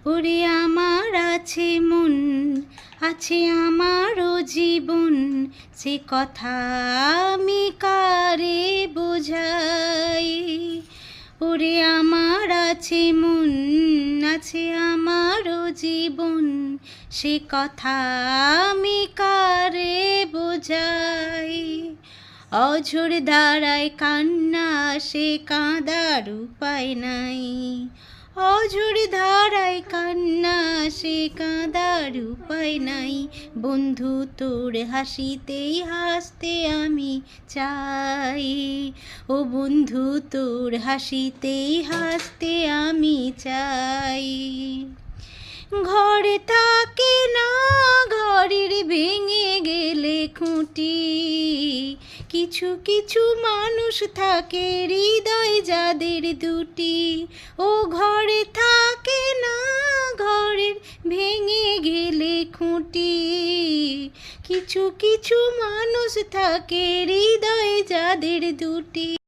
ওরে আমার আছে মন, আছে আমারও জীবন, সে কথা আমি কারে বোঝাই। ওরে আমার আছে মন, আছে আমারও জীবন, সে কথা আমি কারে বোঝাই। অঝোর ধারায় কান্না, সে কাঁদার উপায় নাই। অঝোর ধারায় কান্না, সে কাঁদার উপায় নাই। বন্ধু তোর হাসিতেই হাসতে আমি চাই। ও বন্ধু তোর হাসিতেই হাসতে আমি চাই। ঘরে থাকে না ঘরের ভেঙে গেলে খুঁটি, কিছু কিছু মানুষ থাকে হৃদয় যাদের দুটি। ও ঘরে থাকে না ঘরের ভেঙে গেলে খুঁটি, কিছু কিছু মানুষ থাকে হৃদয় যাদের দুটি।